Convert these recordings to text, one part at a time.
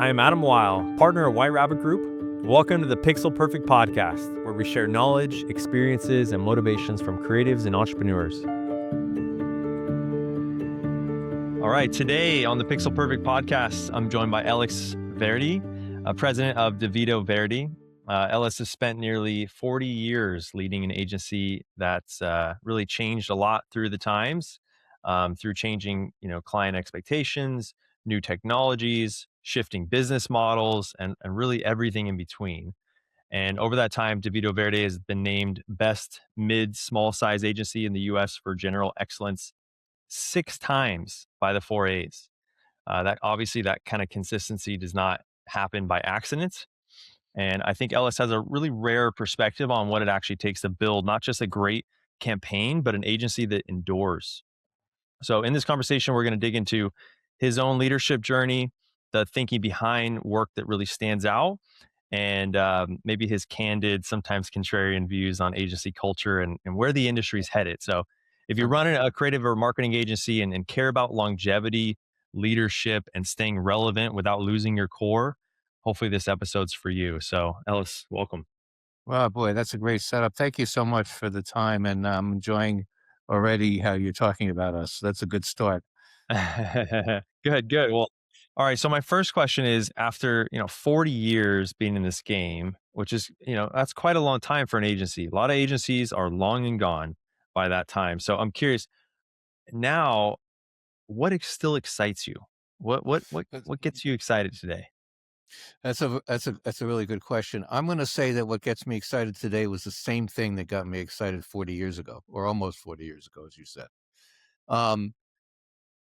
I am Adam Weil, partner at White Rabbit Group. Welcome to the Pixel Perfect Podcast, where we share knowledge, experiences, and motivations from creatives and entrepreneurs. All right, today on the Pixel Perfect Podcast, I'm joined by Ellis Verdi, president of DeVito Verdi. Ellis has spent nearly 40 years leading an agency that's really changed a lot through the times, through changing, client expectations, new technologies, shifting business models, and really everything in between. And over that time, DeVito Verdi has been named best mid-small size agency in the U.S. for general excellence 6 times by the 4As. That obviously that kind of consistency does not happen by accident. And I think Ellis has a really rare perspective on what it actually takes to build not just a great campaign, but an agency that endures. So in this conversation, we're going to dig into his own leadership journey, the thinking behind work that really stands out, and maybe his candid, sometimes contrarian views on agency culture and where the industry is headed. So if you're running a creative or marketing agency and care about longevity, leadership, and staying relevant without losing your core, hopefully this episode's for you. So Ellis, welcome. Well, boy, that's a great setup. Thank you so much for the time, and I'm enjoying already how you're talking about us. That's a good start. Good. Well, all right. So my first question is, after 40 years being in this game, which is that's quite a long time for an agency. A lot of agencies are long and gone by that time. So I'm curious now, what still excites you? What gets you excited today? That's a really good question. I'm going to say that what gets me excited today was the same thing that got me excited 40 years ago, or almost 40 years ago, as you said.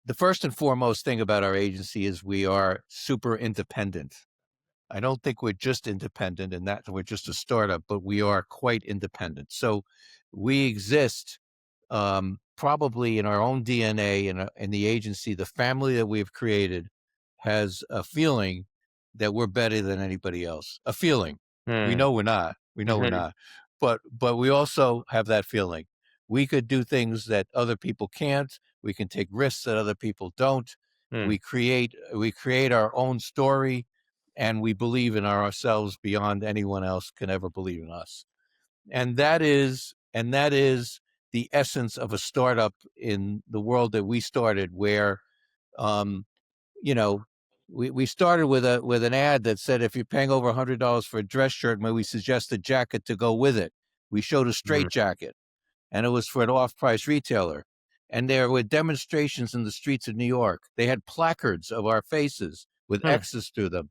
The first and foremost thing about our agency is we are super independent. I don't think we're just independent and that we're just a startup, but we are quite independent. So we exist probably in our own DNA in the agency. The family that we've created has a feeling that we're better than anybody else. A feeling. We know we're not. We know we're not. But we also have that feeling. We could do things that other people can't. We can take risks that other people don't. We create our own story, and we believe in ourselves beyond anyone else can ever believe in us. And that is the essence of a startup in the world that we started, where we started with an ad that said, if you're paying over $100 for a dress shirt, may we suggest a jacket to go with it. We showed a straight jacket, and it was for an off-price retailer. And there were demonstrations in the streets of New York. They had placards of our faces with X's through them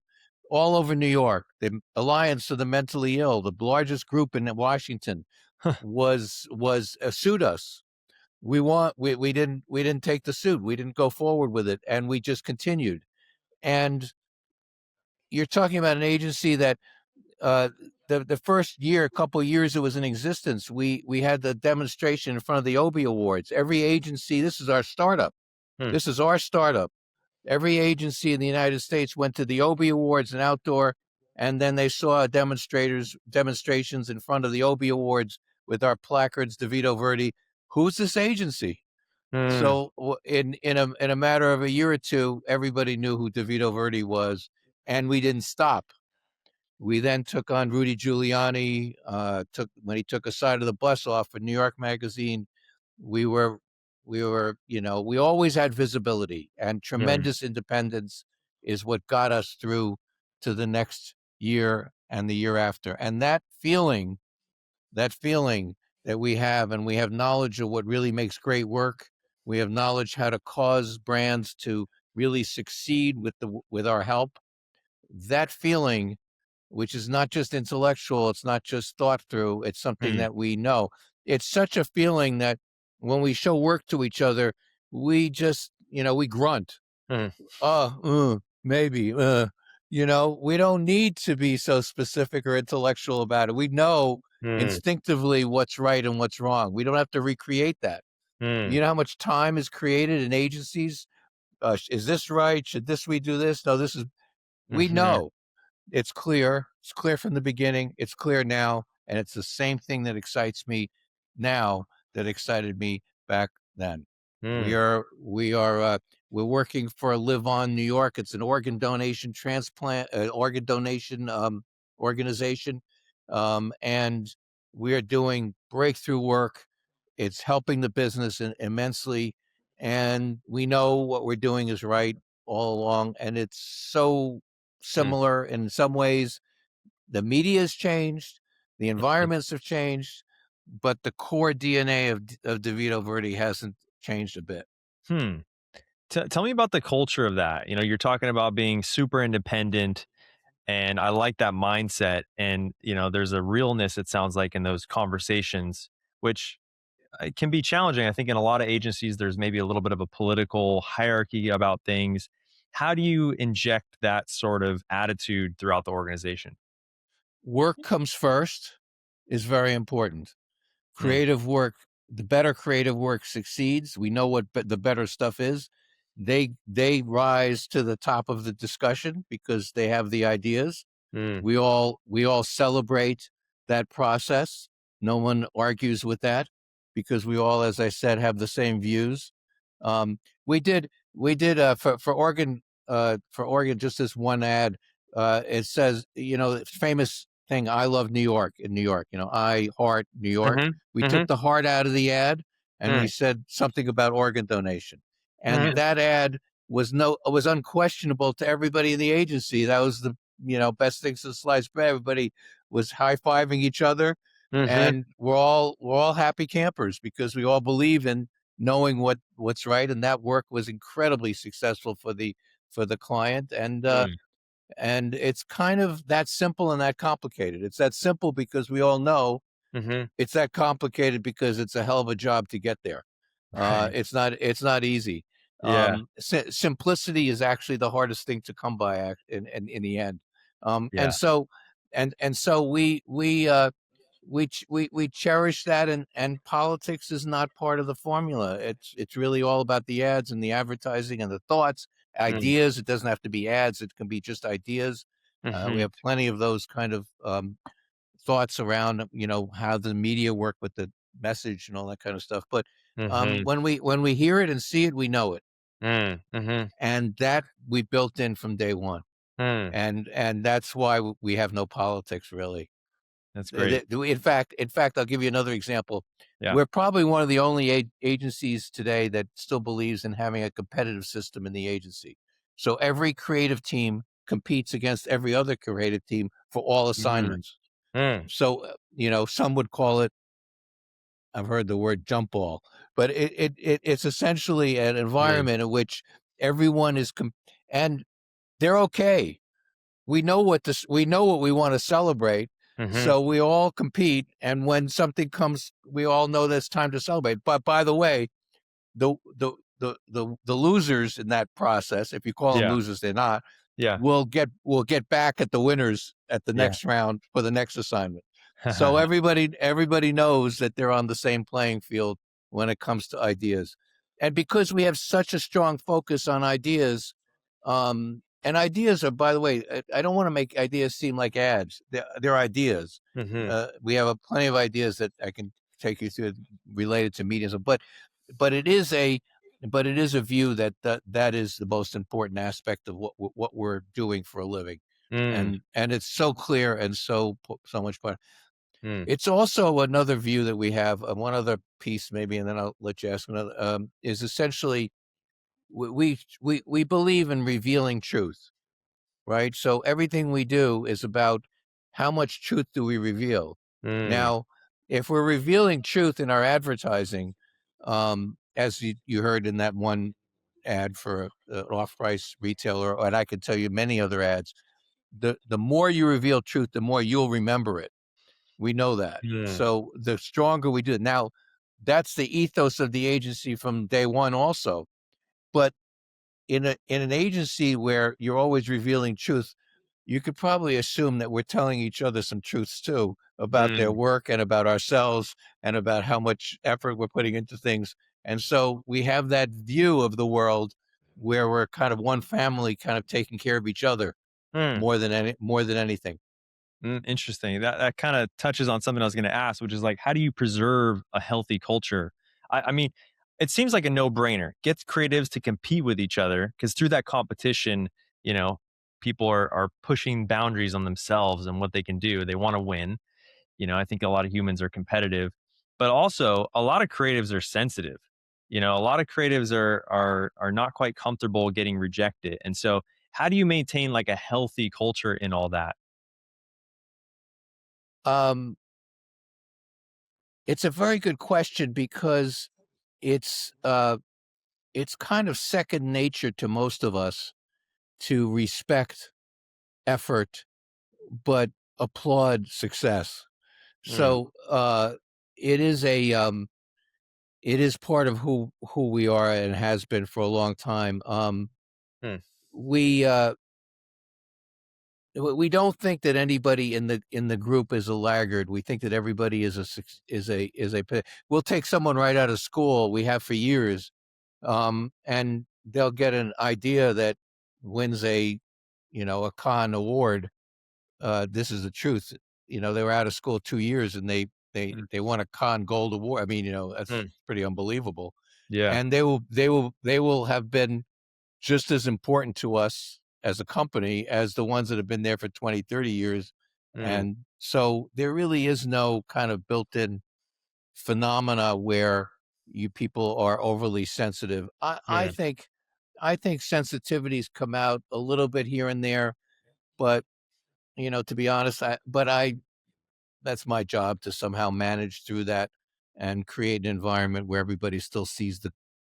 all over New York. The Alliance of the Mentally Ill, the largest group in Washington, was sued us. We didn't take the suit. We didn't go forward with it, and we just continued. And you're talking about an agency that the first couple of years it was in existence, we had the demonstration in front of the Obie Awards. Every agency, this is our startup. This is our startup. Every agency in the United States went to the Obie Awards and outdoor, and then they saw demonstrations in front of the Obie Awards with our placards, DeVito Verdi. Who's this agency? So in a matter of a year or two, everybody knew who DeVito Verdi was, and we didn't stop. We then took on Rudy Giuliani. When he took a side of the bus off for New York Magazine, we always had visibility, and tremendous independence is what got us through to the next year and the year after. And that feeling that we have, and we have knowledge of what really makes great work. We have knowledge how to cause brands to really succeed with our help. That feeling, which is not just intellectual, it's not just thought through, it's something that we know. It's such a feeling that when we show work to each other, we just, we grunt. Maybe, we don't need to be so specific or intellectual about it. We know instinctively what's right and what's wrong. We don't have to recreate that. You know how much time is created in agencies? Is this right? Should we do this? No, this is, we know. It's clear. It's clear from the beginning. It's clear now. And it's the same thing that excites me now that excited me back then. We Mm, are we are we're working for Live On New York. It's an organ donation organization, and we are doing breakthrough work. It's helping the business immensely, and we know what we're doing is right all along. And it's so mm, similar in some ways. The media has changed, the mhm. environments have changed, but the core DNA of DeVito Verdi hasn't changed a bit. Hmm. Tell me about the culture of that. You're talking about being super independent, and I like that mindset. And there's a realness, it sounds like, in those conversations, which it can be challenging. I think in a lot of agencies, there's maybe a little bit of a political hierarchy about things. How do you inject that sort of attitude throughout the organization? Work comes first is very important. Mm, Creative work, the better creative work succeeds. We know what the better stuff is. They rise to the top of the discussion because they have the ideas. mm, We all celebrate that process. No one argues with that because we all, as I said, have the same views. Um, we did for Oregon just this one ad. It says, famous thing, I love New York in New York. I heart New York. mhm, We took mhm, the heart out of the ad and we mm, said something about organ donation. And mhm, that ad was unquestionable to everybody in the agency. That was the best things to sliced bread. Everybody was high fiving each other, mhm, and we're all happy campers because we all believe in knowing what's right. And that work was incredibly successful for the client, mm, and it's kind of that simple and that complicated. It's that simple because we all know mhm. it's that complicated because it's a hell of a job to get there. Right. It's not easy. Yeah. Simplicity is actually the hardest thing to come by in the end. And Yeah. so and so we cherish that, and politics is not part of the formula. It's really all about the ads and the advertising and the thoughts, Mm, ideas. It doesn't have to be ads. It can be just ideas. We mhm, have plenty of those kind of thoughts around how the media work with the message and all that kind of stuff. But mhm, when we hear it and see it, we know it, mhm, and that we built in from day one, mm. and that's why we have no politics really. That's great. In fact, I'll give you another example. Yeah. We're probably one of the only agencies today that still believes in having a competitive system in the agency. So every creative team competes against every other creative team for all Mm, assignments. mm, So, some would call it, I've heard the word jump ball, but it's essentially an mm, environment in which everyone and they're okay. We know what we want to celebrate, mhm, so we all compete. And when something comes, we all know that it's time to celebrate. But by the way, the losers in that process, if you call them yeah, losers, they're not, yeah, will get back at the winners at the yeah. next round for the next assignment. So everybody knows that they're on the same playing field when it comes to ideas. And because we have such a strong focus on ideas, and ideas are, by the way, I don't want to make ideas seem like ads. They're ideas. Mhm, We have plenty of ideas that I can take you through related to mediums, but it is a view that is the most important aspect of what we're doing for a living, mm, and it's so clear and so much fun. mm, It's also another view that we have. One other piece, maybe, and then I'll let you ask another. Is essentially we believe in revealing truth, right? So everything we do is about how much truth do we reveal. mm, Now, if we're revealing truth in our advertising, as you heard in that one ad for an off-price retailer, and I could tell you many other ads, the more you reveal truth, the more you'll remember it. We know that. mm, So the stronger we do it. Now, that's the ethos of the agency from day one also. But in an agency where you're always revealing truth, you could probably assume that we're telling each other some truths too about their mm, work and about ourselves and about how much effort we're putting into things. And so we have that view of the world where we're kind of one family, kind of taking care of each other mm. more than anything. Interesting. That kind of touches on something I was going to ask, which is like, how do you preserve a healthy culture? I mean, it seems like a no-brainer. Get creatives to compete with each other, because through that competition, you know, people are pushing boundaries on themselves and what they can do. They want to win. I think a lot of humans are competitive, but also a lot of creatives are sensitive. A lot of creatives are not quite comfortable getting rejected. And so how do you maintain like a healthy culture in all that? Um, it's a very good question because it's uh, it's kind of second nature to most of us to respect effort, but applaud success. Mm, So it is it is part of who we are and has been for a long time. mm, We we don't think that anybody in the group is a laggard. We think that everybody is we'll take someone right out of school, we have for years, and they'll get an idea that wins a con award. This is the truth. They were out of school 2 years and mm, they won a con gold award. I mean, that's mm. pretty unbelievable. Yeah. And they will have been just as important to us as a company as the ones that have been there for 20, 30 years. Mm, And so there really is no kind of built-in phenomena where you people are overly sensitive. mm, I think sensitivities come out a little bit here and there, but to be honest, I that's my job to somehow manage through that and create an environment where everybody still sees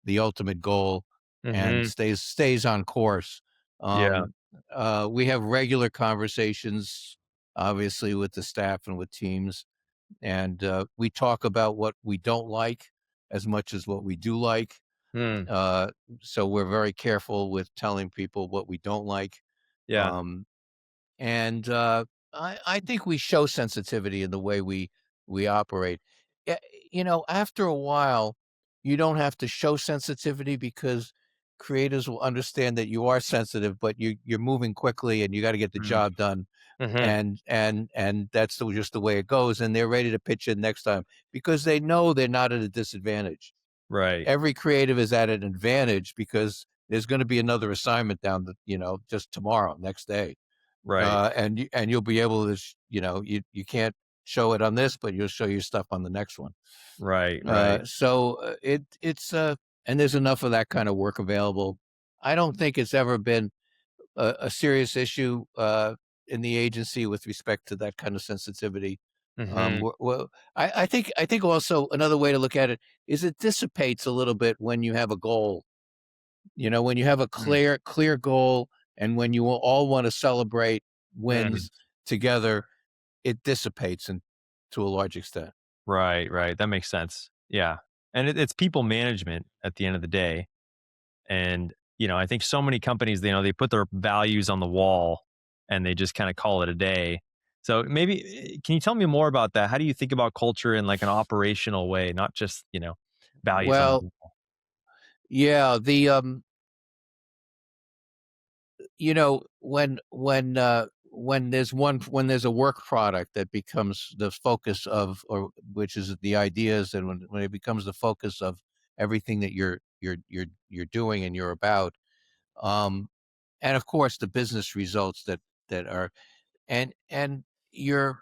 the ultimate goal and mhm. stays on course. Yeah. We have regular conversations, obviously, with the staff and with teams, and we talk about what we don't like as much as what we do like. Mm, Uh, so we're very careful with telling people what we don't like. yeah. Um, and I think we show sensitivity in the way we operate. Eh, after a while, you don't have to show sensitivity because creators will understand that you are sensitive, but you're moving quickly and you got to get the Mm, job done, mhm. and that's just the way it goes. And they're ready to pitch in next time because they know they're not at a disadvantage. Right. Every creative is at an advantage because there's going to be another assignment down just tomorrow, next day, Right. and you'll be able to you can't show it on this, but you'll show your stuff on the next one. Right. Right. It's and there's enough of that kind of work available. I don't think it's ever been a serious issue in the agency with respect to that kind of sensitivity. Mhm. Well, I think also another way to look at it is it dissipates a little bit when you have a goal. When you have a Mm, clear goal and when you all want to celebrate mm. wins together, it dissipates to a large extent. Right. Right. That makes sense. Yeah. And it's people management at the end of the day. And, I think so many companies, they put their values on the wall and they just kind of call it a day. So maybe, can you tell me more about that? How do you think about culture in like an operational way, not just, values on the Well, wall? yeah, when when there's a work product that becomes the focus of, or which is the ideas, and when it becomes the focus of everything that you're doing and you're about, um, and of course the business results that are, and you're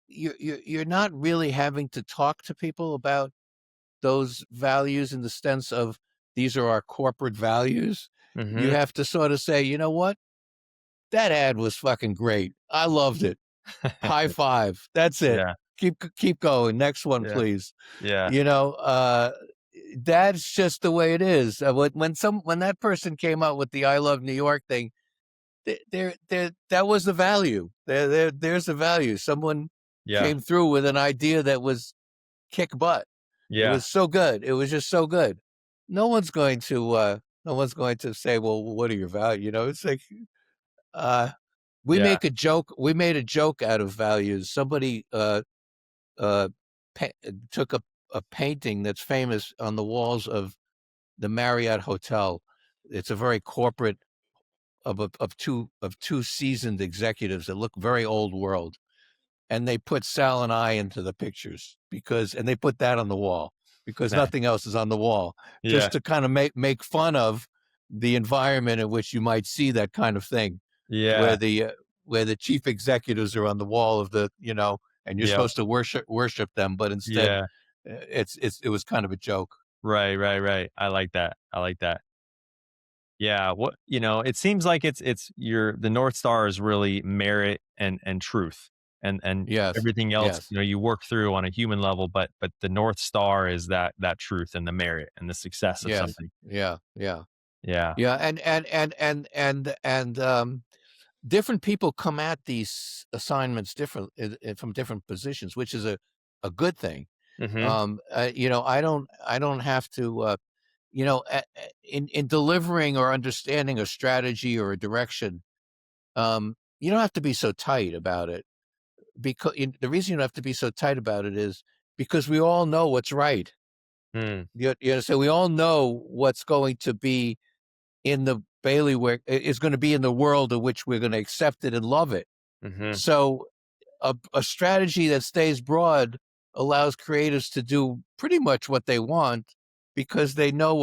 you're not really having to talk to people about those values in the sense of these are our corporate values. You Mhm. have to sort of say, you know what? That ad was fucking great. I loved it. High five. That's it. Yeah. Keep going. Next one, Yeah. please. Yeah. You know, that's just the way it is. When that person came out with the "I love New York" thing, there that was the value. There's the value. Someone Yeah. came through with an idea that was kick butt. It Yeah. was so good. It was just so good. No one's going to say, "Well, what are your values?" It's like uh Yeah. we made a joke out of values. Somebody uh took a painting that's famous on the walls of the Marriott Hotel. It's a very corporate of two seasoned executives that look very old world. And they put Sal and I into the pictures and they put that on the wall because Nah. nothing else is on the wall, Yeah. just to kind of make fun of the environment in which you might see that kind of thing, where Yeah. the chief executives are on the wall of the, and you're Yep. supposed to worship them, but instead, Yeah. it was kind of a joke. Right, right, right. I like that. I like that. Yeah, it seems like it's your the North Star is really merit and truth. And Yes, everything else, yes, you work through on a human level, but the North Star is that truth and the merit and the success of yes, something. yeah, yeah, Yeah. yeah, and different people come at these assignments different from different positions, which is a good thing. Mhm. I don't have to, in delivering or understanding a strategy or a direction. You don't have to be so tight about it, because the reason you don't have to be so tight about it is because we all know what's right. Mm. So we all know what's going to be in the bailiwick, is going to be in the world in which we're going to accept it and love it. Mhm. So a strategy that stays broad allows creatives to do pretty much what they want, because they know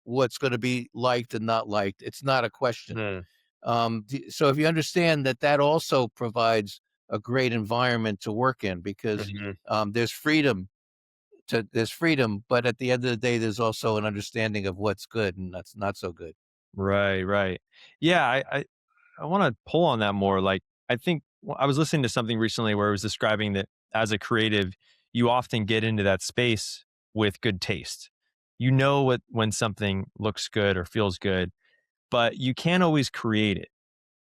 what's going to be liked and not liked. It's not a question. Mm. So if you understand that, that also provides a great environment to work in, because Mhm. there's freedom, but at the end of the day, there's also an understanding of what's good and that's not so good. Right, right. Yeah, I want to pull on that more. Like, I think I was listening to something recently where it was describing that as a creative, you often get into that space with good taste. You know what when something looks good or feels good, but you can't always create it.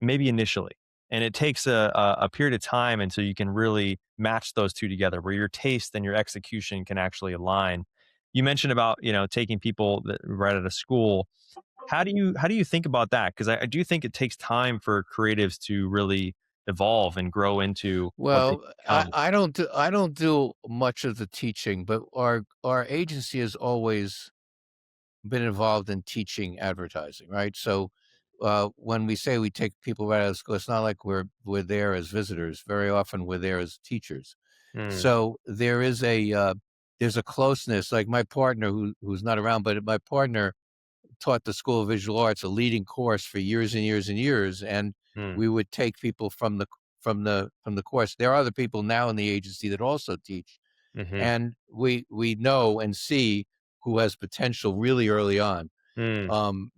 Maybe initially, and it takes a period of time until you can really match those two together, where your taste and your execution can actually align. You mentioned about taking people that right out of school. How do you think about that? Because I do think it takes time for creatives to really evolve and grow into what they Well, become. I don't do much of the teaching, but our agency has always been involved in teaching advertising, right? So when we say we take people right out of school, it's not like we're there as visitors. Very often we're there as teachers. Mm. So there's a closeness. Like my partner, who's not around, but my partner taught the School of Visual Arts, a leading course, for years and years and years, and Mm. we would take people from the course. There are other people now in the agency that also teach, Mhm. and we know and see who has potential really early on. Mm. Um,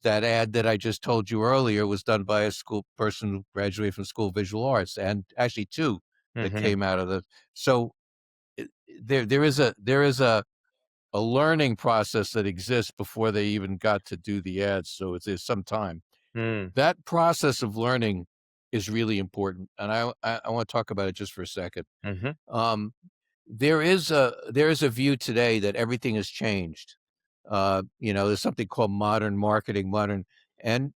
that ad that I just told you earlier was done by a school person who graduated from School of Visual Arts, and actually two that Mhm. came out of the. So there is a learning process that exists before they even got to do the ads. So there's some time. Mm. That process of learning is really important, and I want to talk about it just for a second. Mhm. Um, there is a view today that everything has changed. There's something called modern marketing, and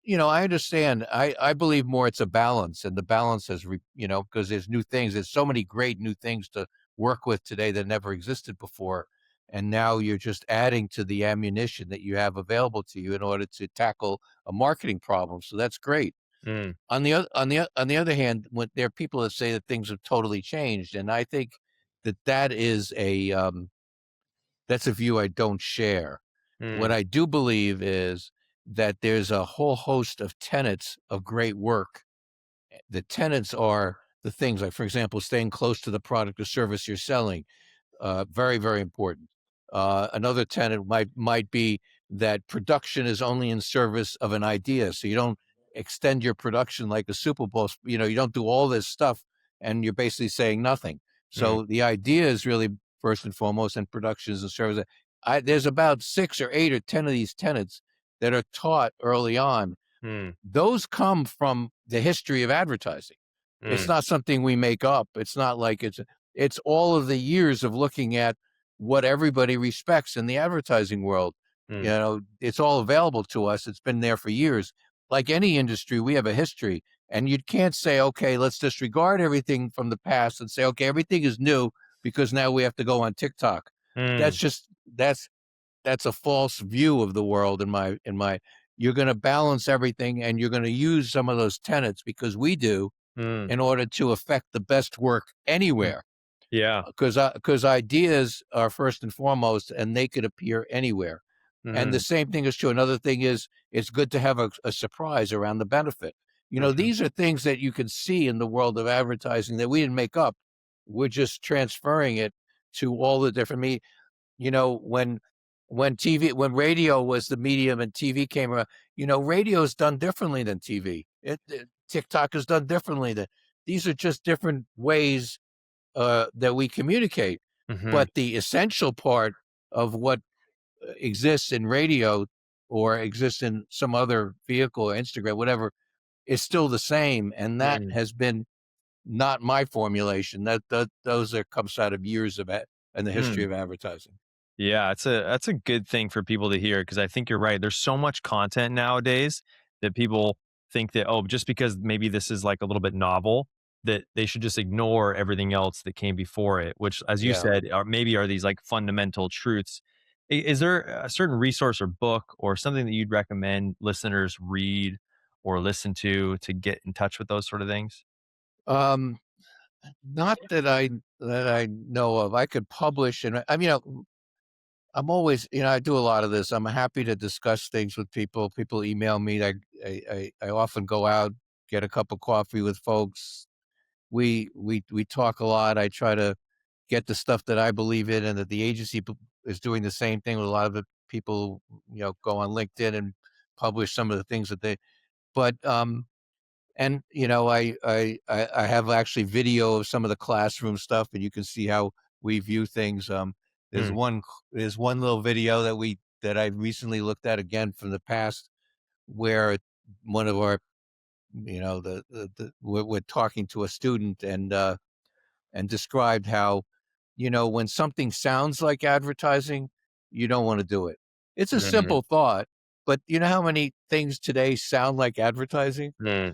I understand. I believe more it's a balance, and the balance has, because there's new things. There's so many great new things to work with today that never existed before, and now you're just adding to the ammunition that you have available to you in order to tackle a marketing problem. So that's great. Mm. On the other hand, when there are people that say that things have totally changed, and I think that's a view I don't share. What Mm. I do believe is that there's a whole host of tenets of great work. The tenets are the things like, for example, staying close to the product or service you're selling. Very, very important. Another tenet might be that production is only in service of an idea. So you don't extend your production like a Super Bowl. You don't do all this stuff and you're basically saying nothing. Mm. So the idea is really first and foremost, and production is in service. There's about 6 or 8 or 10 of these tenets that are taught early on. Mm. Those come from the history of advertising. It's Mm. not something we make up. It's not like it's all of the years of looking at what everybody respects in the advertising world. Mm. It's all available to us. It's been there for years. Like any industry, we have a history, and you can't say, okay, let's disregard everything from the past and say, okay, everything is new because now we have to go on TikTok. That's Mm. just that's a false view of the world. In my You're going to balance everything, and you're going to use some of those tenets, because we do, Mm. in order to affect the best work Mm. anywhere. Yeah. because ideas are first and foremost, and they could appear anywhere. And the Hmm. same thing is true. Another thing is it's good to have a surprise around the benefit. Hmm. These are things that you can see in the world of advertising that we didn't make up. We're just transferring it to all the different when radio was the medium and TV came around, radio is done differently than TV. TikTok is done differently than these are just different ways that we communicate. Hmm. But the essential part of what exists in radio or exists in some other vehicle, Instagram, whatever, is still the same. And that Hmm. has been not my formulation. Those comes out of years of it and the history Hmm. of advertising. Yeah, that's a good thing for people to hear because I think you're right. There's so much content nowadays that people think that, oh, just because maybe this is like a little bit novel, that they should just ignore everything else that came before it, which, as you Yeah. said, are these like fundamental truths. Is there a certain resource or book or something that you'd recommend listeners read or listen to get in touch with those sort of things? Um, Not that I know of. I could publish, and I'm always, I do a lot of this. I'm happy to discuss things with people. People email me. I often go out, get a cup of coffee with folks. We talk a lot. I try to get the stuff that I believe in, and that the agency is doing the same thing with a lot of the people. Go on LinkedIn and publish some of the things that they. But and I have actually video of some of the classroom stuff, and you can see how we view things. There's Hmm. one there's one little video that I recently looked at again from the past, where one of our we're talking to a student, and described how, when something sounds like advertising, you don't want to do it. It's a Hmm. simple thought, but you know how many things today sound like advertising? Hmm.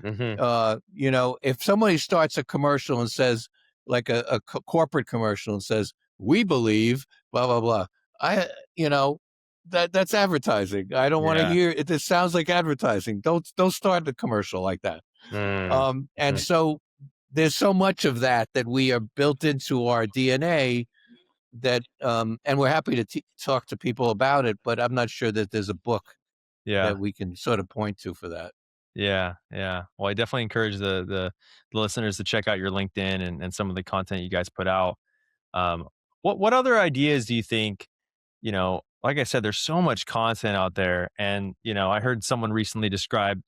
If somebody starts a commercial and says, like a corporate commercial, and says, "We believe," blah blah blah, I, you know, that's advertising. I don't want to Yeah. hear it. This sounds like advertising. Don't start the commercial like that. Mm. And so there's so much of that we are built into our DNA, and we're happy to talk to people about it. But I'm not sure that there's a book Yeah. that we can sort of point to for that. Yeah, yeah. Well, I definitely encourage the listeners to check out your LinkedIn and some of the content you guys put out. Um, what other ideas do you think, like I said, there's so much content out there, and I heard someone recently describe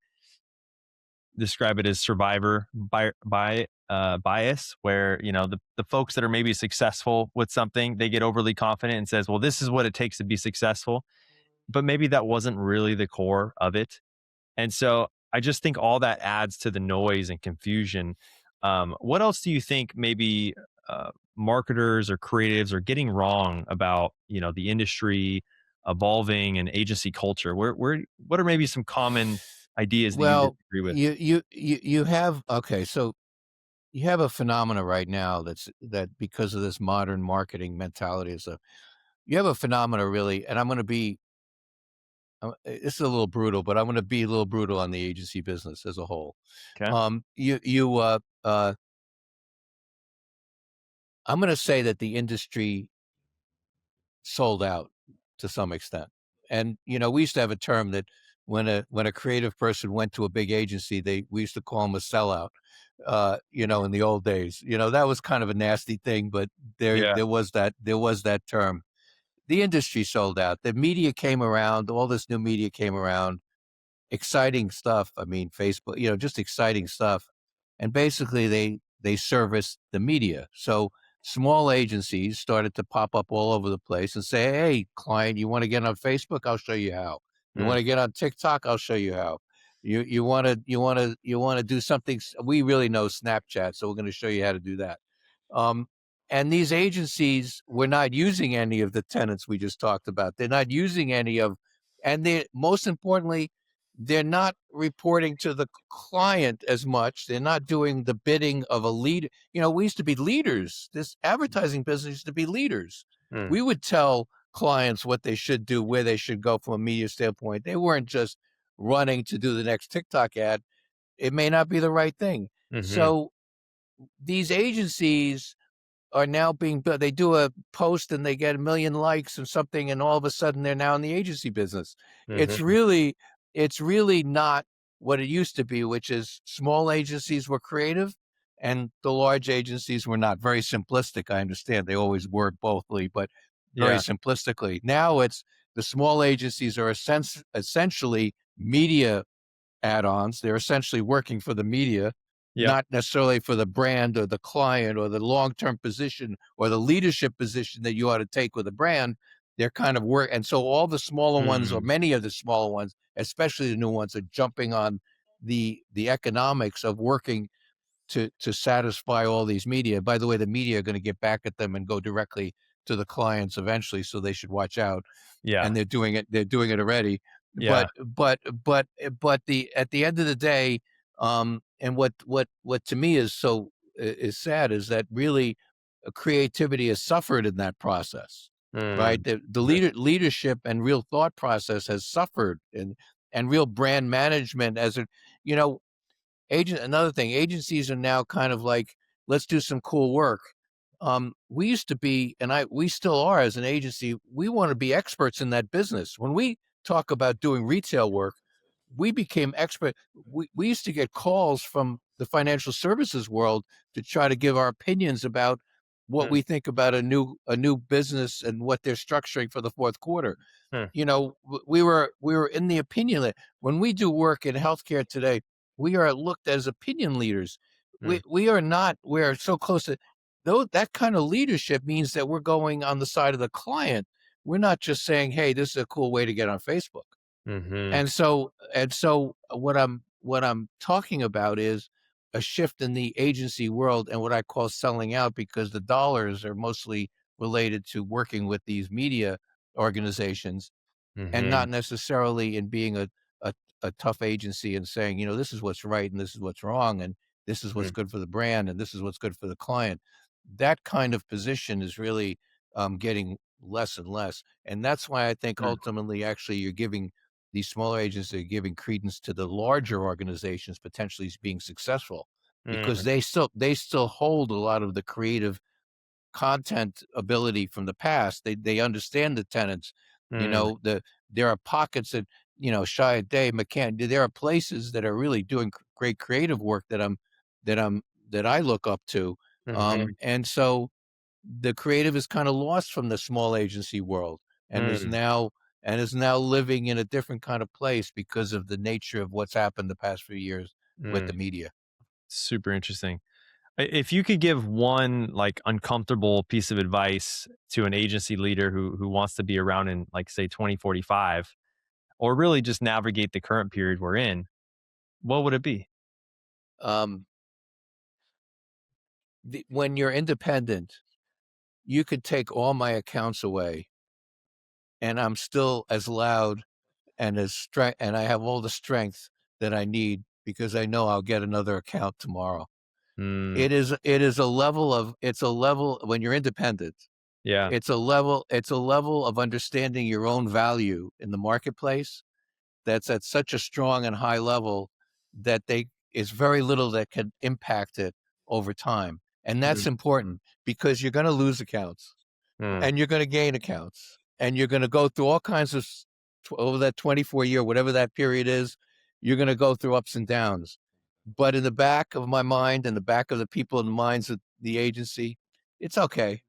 it as survivor bias, where the folks that are maybe successful with something, they get overly confident and says, well, this is what it takes to be successful, but maybe that wasn't really the core of it. And so I just think all that adds to the noise and confusion. What else do you think maybe marketers or creatives are getting wrong about the industry evolving and agency culture? What are maybe some common ideas that you Well, disagree with? you have okay, so you have a phenomena right now that because of this modern marketing mentality and stuff, you have a phenomena really, and I'm going to be this is a little brutal, but I'm going to be a little brutal on the agency business as a whole. Okay. You I'm going to say that the industry sold out to some extent. And we used to have a term that when a creative person went to a big agency, we used to call them a sellout. In the old days, that was kind of a nasty thing, but there Yeah. there was that term. The industry sold out. The media came around. All this new media came around. Exciting stuff. I mean, Facebook, just exciting stuff. And basically they service the media. So small agencies started to pop up all over the place and say, "Hey, client, you want to get on Facebook? I'll show you how. You Mm, want to get on TikTok? I'll show you how. You want to do something. We really know Snapchat, so we're going to show you how to do that." Um, and these agencies were not using any of the tenants we just talked about. They're not using any of, and they most importantly, they're not reporting to the client as much. They're not doing the bidding of a lead. We used to be leaders. This advertising business used to be leaders. mm, We would tell clients what they should do, where they should go from a media standpoint. They weren't just running to do the next TikTok ad. It may not be the right thing. mhm, So these agencies are now being built. They do a post and they get 1 million likes and something, and all of a sudden they're now in the agency business. It's Mm-hmm. really not what it used to be, which is small agencies were creative and the large agencies were not. Very simplistic, I understand. They always were bothly, but very Yeah. simplistically. Now it's the small agencies are essentially media add-ons. They're essentially working for the media, Yep. not necessarily for the brand or the client or the long-term position or the leadership position that you ought to take with a brand. They're kind of work. And so all the smaller ones, or Mm. many of the smaller ones, especially the new ones, are jumping on the economics of working to satisfy all these media. By the way, the media are going to get back at them and go directly to the clients eventually, so they should watch out. Yeah. And they're doing it. They're doing it already. Yeah. But the at the end of the day, and what to me is is sad is that really creativity has suffered in that process, right? Mm. The leadership and real thought process has suffered, and real brand management as a you know another thing, agencies are now kind of like, let's do some cool work. We used to be, and we still are as an agency, we want to be experts in that business. When we talk about doing retail work, we became expert. We used to get calls from the financial services world to try to give our opinions about what Mm. we think about a new business and what they're structuring for the fourth quarter. Mm. We were in the opinion that when we do work in healthcare today, we are looked as opinion leaders. Mm. We are not. We are so close to though that kind of leadership means that we're going on the side of the client. We're not just saying, "Hey, this is a cool way to get on Facebook." Mm-hmm. And so what I'm talking about is a shift in the agency world and what I call selling out, because the dollars are mostly related to working with these media organizations and Mm-hmm. not necessarily in being a, a tough agency and saying, this is what's right and this is what's wrong and this is what's Mm. good for the brand and this is what's good for the client. That kind of position is really getting less and less. And that's why I think Mm. ultimately, actually, you're giving these smaller agencies are giving credence to the larger organizations potentially being successful, because Mm. they still hold a lot of the creative content ability from the past. They understand the tenants. Mm. There are pockets that Shy a Day, McCann. There are places that are really doing great creative work that I'm that I look up to. Mm-hmm. And so the creative is kind of lost from the small agency world and is Mm. now living in a different kind of place because of the nature of what's happened the past few years with Mm. the media. Super interesting. If you could give one like uncomfortable piece of advice to an agency leader who wants to be around in like say 2045 or really just navigate the current period we're in, what would it be? Um, when you're independent, you could take all my accounts away and I'm still as loud and and I have all the strength that I need, because I know I'll get another account tomorrow. Mm. It is a level of it's a level when you're independent. Yeah. It's a level of understanding your own value in the marketplace that's at such a strong and high level that they is very little that can impact it over time. And Mm. that's important, because you're going to lose accounts Mm. and you're going to gain accounts and you're going to go through all kinds of over that 24-year, whatever that period is, you're going to go through ups and downs. But in the back of my mind and the back of the people in the minds of the agency, it's okay.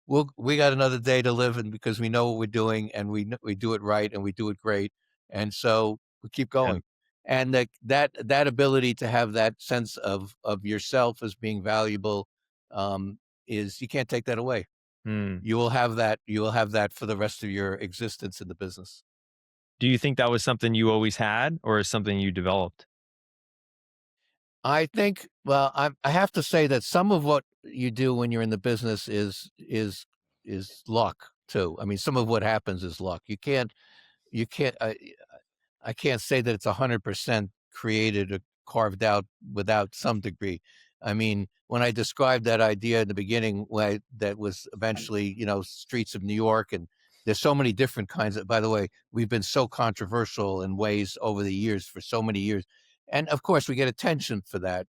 We got another day to live, and because we know what we're doing and we do it right and we do it great, and so we keep Yeah. going. And that ability to have that sense of yourself as being valuable, is, you can't take that away. Mm. You will have that for the rest of your existence in the business. Do you think that was something you always had or is something you developed? I think, well, I have to say that some of what you do when you're in the business is luck too. I mean, some of what happens is luck. You can't. I can't say that it's 100% created or carved out without some degree. I mean, when I described that idea in the beginning, that was eventually, streets of New York, and there's so many different kinds of. By the way, we've been so controversial in ways over the years for so many years, and of course, we get attention for that.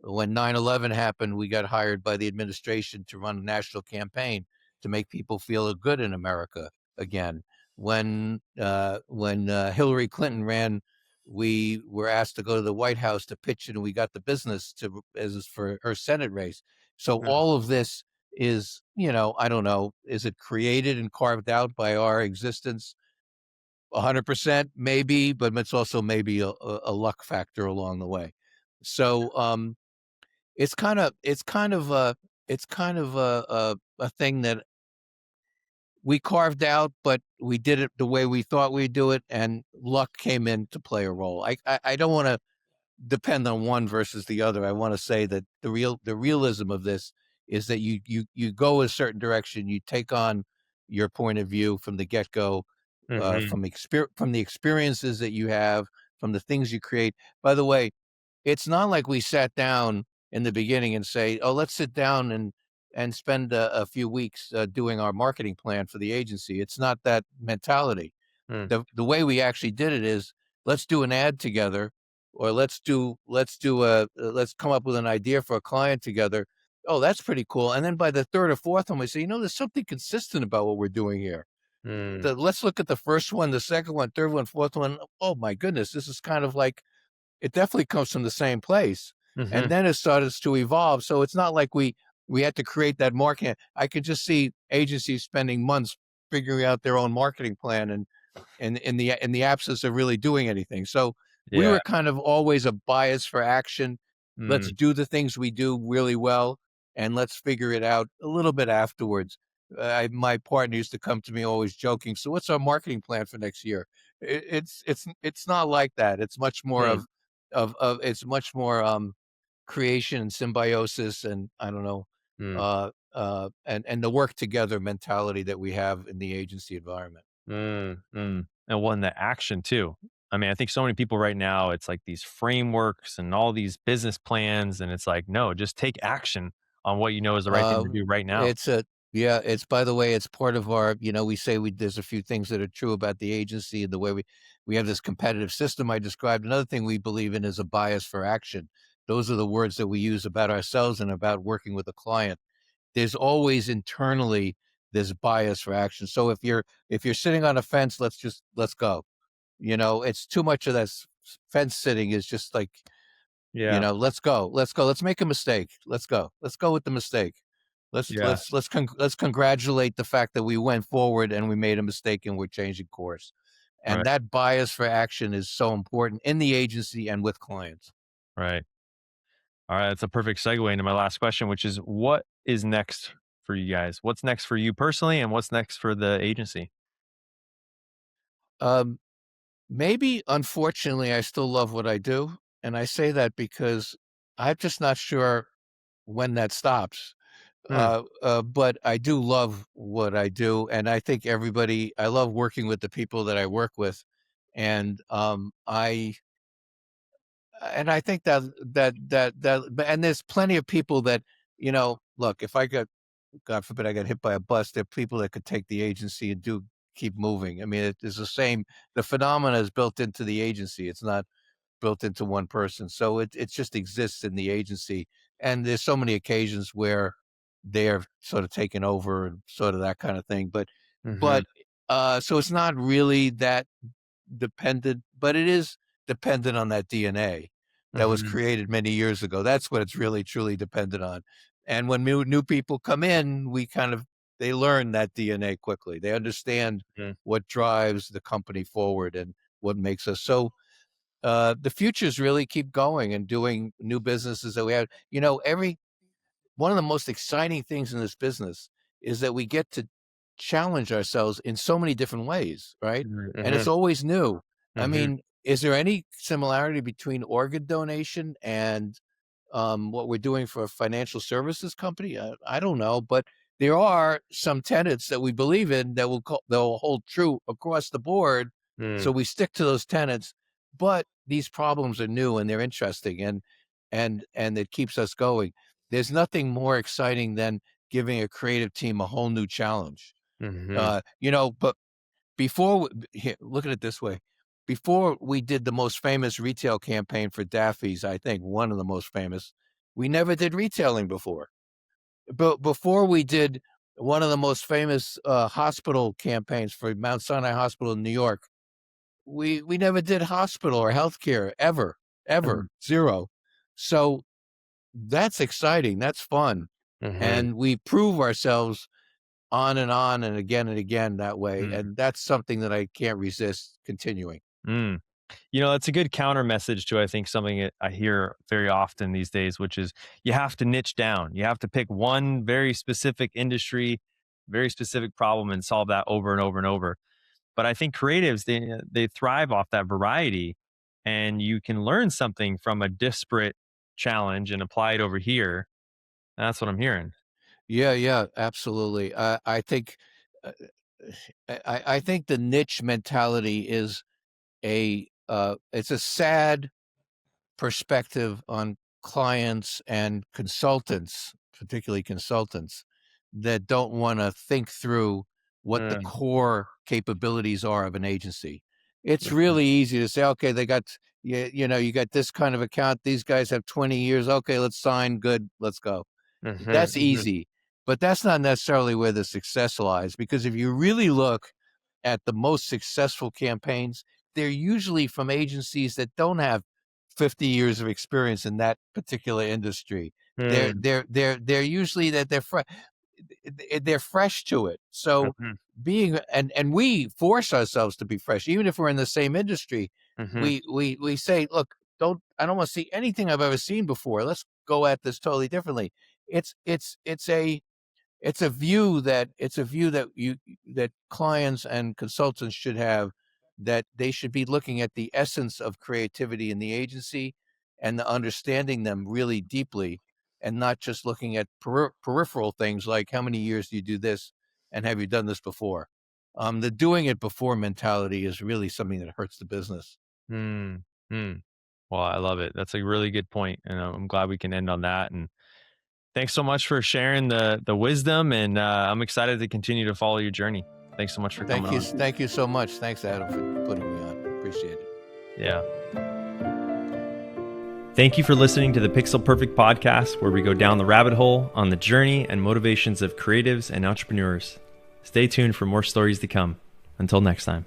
When 9/11 happened, we got hired by the administration to run a national campaign to make people feel good in America again. When Hillary Clinton ran, we were asked to go to the White House to pitch it, and we got the business as for her Senate race. So all of this is, I don't know, is it created and carved out by our existence? 100% maybe, but it's also maybe a luck factor along the way. So it's kind of a thing that we carved out, but we did it the way we thought we'd do it, and luck came in to play a role. I don't want to depend on one versus the other. I want to say that the realism of this is that you go a certain direction, you take on your point of view from the get go, Mm-hmm. from the experiences that you have, from the things you create. By the way, it's not like we sat down in the beginning and say, "Oh, let's sit down and spend a few weeks doing our marketing plan for the agency." It's not that mentality. Mm, The way we actually did it is, let's do an ad together, or let's come up with an idea for a client together. Oh, that's pretty cool. And then by the third or fourth one, we say, there's something consistent about what we're doing here. mm, Let's look at the first one, the second one, third one, fourth one. Oh my goodness, this is kind of like, it definitely comes from the same place. And mm-hmm. then it started to evolve. So it's not like we had to create that market. I could just see agencies spending months figuring out their own marketing plan, and in the absence of really doing anything. So we Yeah. were kind of always a bias for action. Let's Mm, do the things we do really well, and let's figure it out a little bit afterwards. My partner used to come to me always joking, "So what's our marketing plan for next year?" It's not like that. It's much more mm, it's much more creation and symbiosis, and I don't know, mm, and the work together mentality that we have in the agency environment. And one, the action too. I mean, I think so many people right now, it's like these frameworks and all these business plans, and it's like, no, just take action on what you know is the right thing to Um, do right now. it's a Yeah, it's, by the way, it's part of our, we say there's a few things that are true about the agency and the way we have this competitive system I described. Another thing we believe in is a bias for action. Those are the words that we use about ourselves and about working with a client. There's always internally this bias for action. So if you're sitting on a fence, let's go. It's too much of that fence sitting is just like, Yeah. let's go. Let's go. Let's make a mistake. Let's go. Let's go with the mistake. Yeah. Let's congratulate the fact that we went forward and we made a mistake and we're changing course. And Right. that bias for action is so important in the agency and with clients. Right. All right. That's a perfect segue into my last question, which is what is next for you guys? What's next for you personally, and what's next for the agency? Um, Maybe, unfortunately, I still love what I do, and I say that because I'm just not sure when that stops. Mm, But I do love what I do, and I think I love working with the people that I work with, and I think and there's plenty of people that, look, if I got, God forbid, I got hit by a bus, there are people that could take the agency and do keep moving. I mean, it is the same. The phenomena is built into the agency. It's not built into one person. So it just exists in the agency. And there's so many occasions where they're sort of taken over and sort of that kind of thing. mm-hmm, So it's not really that dependent, but it is dependent on that DNA that was mm-hmm, created many years ago. That's what it's really truly dependent on. And when new people come in, they learn that DNA quickly. They understand mm-hmm, what drives the company forward and what makes us so. The futures really keep going and doing new businesses that we have. Every One of the most exciting things in this business is that we get to challenge ourselves in so many different ways, right? And mm-hmm, it's always new. I mm-hmm. mean, is there any similarity between organ donation and what we're doing for a financial services company? I don't know, but there are some tenets that we believe in that will hold true across the board. So Mm, we stick to those tenets, but these problems are new and they're interesting, and it keeps us going. There's nothing more exciting than giving a creative team a whole new challenge. mhm, But look at it this way. Before we did the most famous retail campaign for Daffy's, I think one of the most famous, We never did retailing before. But before we did one of the most famous hospital campaigns for Mount Sinai Hospital in New York, we never did hospital or healthcare ever, zero. So that's exciting. That's fun. And we prove ourselves on and again that way. And that's something that I can't resist continuing. That's a good counter message to, I think, something that I hear very often these days, which is you have to niche down. You have to pick one very specific industry, very specific problem, and solve that over and over and over. But I think creatives, they thrive off that variety, and you can learn something from a disparate challenge and apply it over here. And that's what I'm hearing. Yeah, absolutely. I think I think the niche mentality is it's a sad perspective on clients and consultants, particularly consultants, that don't want to think through what the core capabilities are of an agency. It's really easy to say, okay, they got, you got this kind of account. These guys have 20 years. Okay, let's sign. Good. Let's go. That's easy, but that's not necessarily where the success lies, because if you really look at the most successful campaigns, they're usually from agencies that don't have 50 years of experience in that particular industry. They're usually that they're fresh to it. So and we force ourselves to be fresh, even if we're in the same industry. We say, look, I don't want to see anything I've ever seen before. Let's go at this totally differently. It's a view that clients and consultants should have, that they should be looking at the essence of creativity in the agency and understanding them really deeply, and not just looking at peripheral things like how many years do you do this and have you done this before. The doing it before mentality is really something that hurts the business. Well, I love it. That's a really good point, and I'm glad we can end on that. And thanks so much for sharing the wisdom, and I'm excited to continue to follow your journey. Thanks so much for coming on. Thank you so much. Thanks, Adam, for putting me on. Appreciate it. Yeah. Thank you for listening to the Pixel Perfect podcast, where we go down the rabbit hole on the journey and motivations of creatives and entrepreneurs. Stay tuned for more stories to come. Until next time.